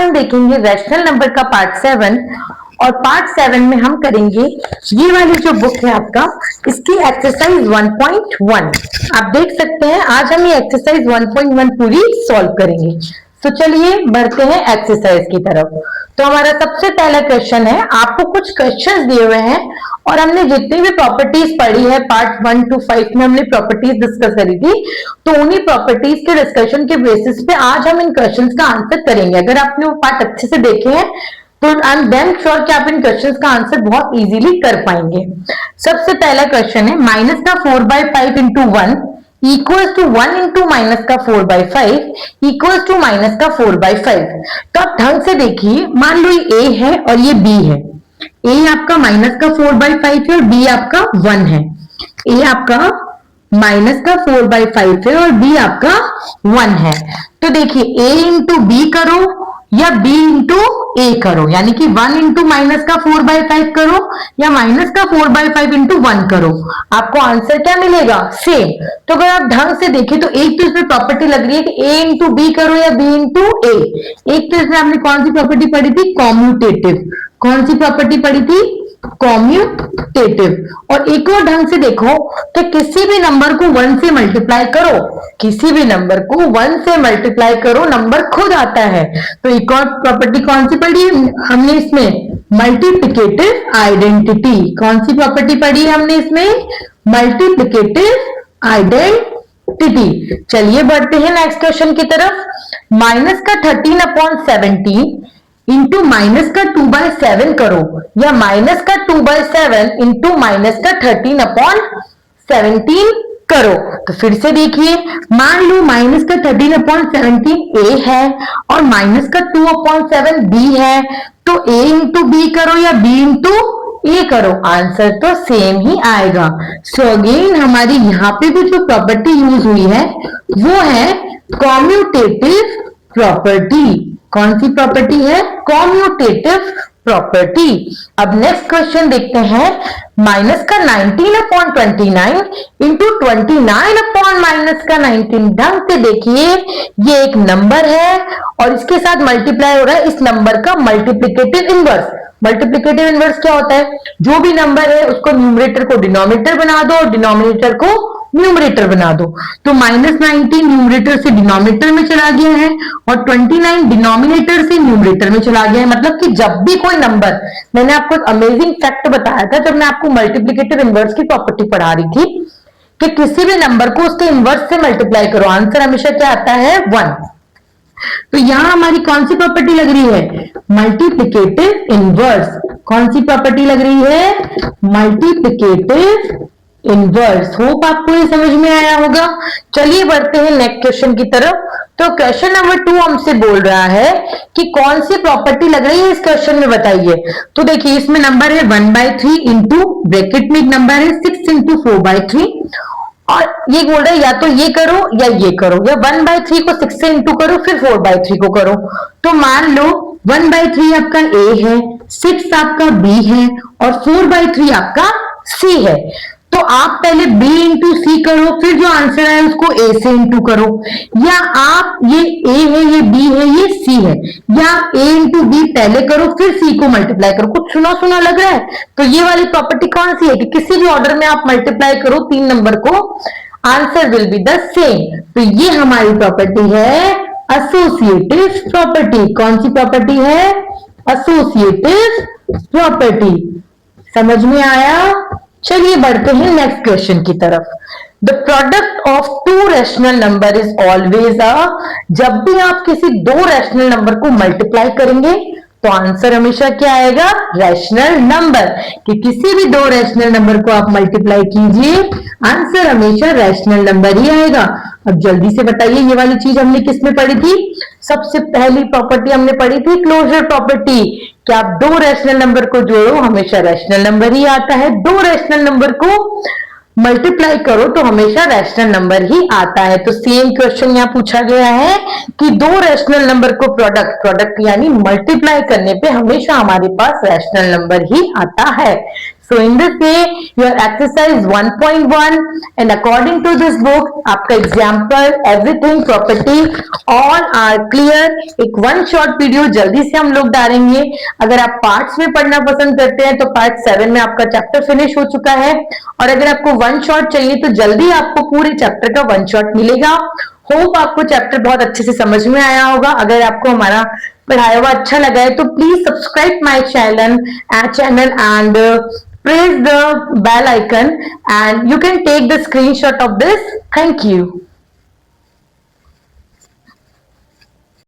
हम देखेंगे rational number का पार्ट 7 और पार्ट 7 में हम करेंगे ये वाली जो बुक है आपका इसकी एक्सरसाइज 1.1। आप देख सकते हैं आज हम ये एक्सरसाइज 1.1 पूरी सॉल्व करेंगे। तो चलिए बढ़ते हैं एक्सरसाइज की तरफ। तो हमारा सबसे पहला क्वेश्चन है, आपको कुछ क्वेश्चंस दिए हुए हैं और हमने जितनी भी प्रॉपर्टीज पढ़ी है पार्ट 1 to 5 में हमने प्रॉपर्टीज डिस्कस करी थी, तो उन्हीं प्रॉपर्टीज के डिस्कशन के बेसिस पे आज हम इन क्वेश्चंस का आंसर करेंगे। अगर आपने वो पार्ट अच्छे से देखे हैं तो आई एम देन श्योर कि आप इन क्वेश्चंस का आंसर बहुत इजीली कर पाएंगे। सबसे पहला क्वेश्चन है, माइनस का 4/5 into 1 equals to 1 into minus का 4/5 इक्वल्स टू माइनस का 4/5। तो आप ढंग से देखिए, मान लो ये ए है और ये बी है। ए आपका माइनस का 4/5 है और बी आपका 1 है। ए आपका माइनस का 4/5 है और बी आपका 1 है। तो देखिए ए इंटू बी करो या b इंटू ए करो, यानी कि 1 इंटू माइनस का 4/5 करो या माइनस का 4/5 इंटू 1 करो, आपको आंसर क्या मिलेगा? सेम। तो अगर आप ढंग से देखें तो एक तो इसमें प्रॉपर्टी लग रही है कि a इंटू बी करो या b इंटू ए। एक तो इसमें आपने कौन सी प्रॉपर्टी पढ़ी थी? कॉम्यूटेटिव। कौन सी प्रॉपर्टी पढ़ी थी? कॉम्यूटेटिव। और एक और ढंग से देखो कि किसी भी नंबर को 1 से मल्टीप्लाई करो, किसी भी नंबर को 1 से मल्टीप्लाई करो, नंबर खुद आता है। तो एक और प्रॉपर्टी कौन सी पढ़ी हमने इसमें? Multiplicative identity. कौन सी प्रॉपर्टी पढ़ी हमने इसमें? Multiplicative identity. चलिए बढ़ते हैं नेक्स्ट क्वेश्चन की तरफ। माइनस का 13/17 इंटू माइनस का 2/7 करो या माइनस का 2/7 इंटू माइनस का 13/17 करो। तो फिर से देखिए, मान लो माइनस का 13/17 ए है और माइनस का 2/7 बी है, तो ए इंटू बी करो या बी इंटू ए करो, आंसर तो सेम ही आएगा। सो अगेन हमारी यहाँ पे भी जो प्रॉपर्टी यूज हुई है वो है कॉम्यूटेटिव प्रॉपर्टी। कौन सी प्रॉपर्टी है? Commutative property. अब नेक्स्ट क्वेश्चन देखते हैं। माइनस का 19/29 इंटू 29/-19। ढंग से देखिए, ये एक नंबर है और इसके साथ मल्टीप्लाई हो रहा है इस नंबर का मल्टीप्लिकेटिव इनवर्स। मल्टीप्लिकेटिव इनवर्स क्या होता है? जो भी नंबर है उसको न्यूमरेटर को डिनोमिनेटर बना दो और डिनोमिनेटर को न्यूमरेटर बना दो। तो -19 न्यूमरेटर से डिनोमिनेटर में चला गया है और 29 डिनोमिनेटर से न्यूमरेटर में चला गया है। मतलब कि जब भी कोई नंबर, मैंने आपको एक अमेजिंग फैक्ट बताया था जब मैं आपको मल्टीप्लिकेटिव इनवर्स की प्रॉपर्टी पढ़ा रही थी कि किसी भी नंबर को उसके इनवर्स से मल्टीप्लाई करो, आंसर हमेशा क्या आता है? 1। तो यहां हमारी कौन सी प्रॉपर्टी लग रही है? Multiplicative inverse. कौन सी प्रॉपर्टी लग रही है? Multiplicative inverse. होप आपको ये समझ में आया होगा। चलिए बढ़ते हैं नेक्स्ट क्वेश्चन की तरफ। तो क्वेश्चन नंबर 2 हमसे बोल रहा है कि कौन सी प्रॉपर्टी लग रही है इस क्वेश्चन में, बताइए। तो देखिए इसमें नंबर है 1/3 इंटू ब्रैकेट में एक नंबर है 6 इंटू 4/3 और ये बोल रहा है या तो ये करो या ये करो, या 1/3 को 6 से इंटू करो फिर 4/3 को करो। तो मान लो 1/3 आपका ए है, 6 आपका बी है और 4/3 आपका सी है। तो आप पहले b इंटू सी करो, फिर जो आंसर है उसको a से इंटू करो, या आप ये a है, ये b है, ये c है, या a इंटू बी पहले करो फिर c को मल्टीप्लाई करो। कुछ सुना सुना लग रहा है? तो ये वाली प्रॉपर्टी कौन सी है कि किसी भी ऑर्डर में आप मल्टीप्लाई करो 3 नंबर को, answer will be the same. तो ये हमारी प्रॉपर्टी है एसोसिएटिव प्रॉपर्टी। कौन सी प्रॉपर्टी है? Associative property. समझ में आया? चलिए बढ़ते हैं नेक्स्ट क्वेश्चन की तरफ। The product of 2 rational number is always जब भी आप किसी 2 रैशनल नंबर को मल्टीप्लाई करेंगे तो आंसर हमेशा क्या आएगा? Rational number. कि किसी भी 2 रैशनल नंबर को आप मल्टीप्लाई कीजिए, आंसर हमेशा रैशनल नंबर ही आएगा। अब जल्दी से बताइए, ये वाली चीज हमने किस में पढ़ी थी? सबसे पहली प्रॉपर्टी हमने पढ़ी थी क्लोजर प्रॉपर्टी, कि आप 2 रैशनल नंबर को जोड़ो हमेशा रैशनल नंबर ही आता है। 2 रैशनल नंबर को मल्टीप्लाई करो तो हमेशा रैशनल नंबर ही आता है। तो सेम क्वेश्चन यहाँ पूछा गया है कि 2 रैशनल नंबर को प्रोडक्ट यानी मल्टीप्लाई करने पे हमेशा हमारे पास रैशनल नंबर ही आता है। So in this way, your exercise 1.1 and according to this book, आपका example, everything, property, all are clear. एक one short video जल्दी से हम लोग डालेंगे. अगर आप पार्ट्स में पढ़ना पसंद करते हैं तो पार्ट 7 में आपका चैप्टर फिनिश हो चुका है, और अगर आपको वन शॉट चाहिए तो जल्दी आपको पूरे चैप्टर का वन शॉट मिलेगा. होप आपको चैप्टर बहुत अच्छे से समझ में आया होगा. अगर आपको हमारा पढ़ाया हुआ अच्छा लगा है तो please subscribe my channel and press the bell icon and you can take the screenshot of this. Thank you.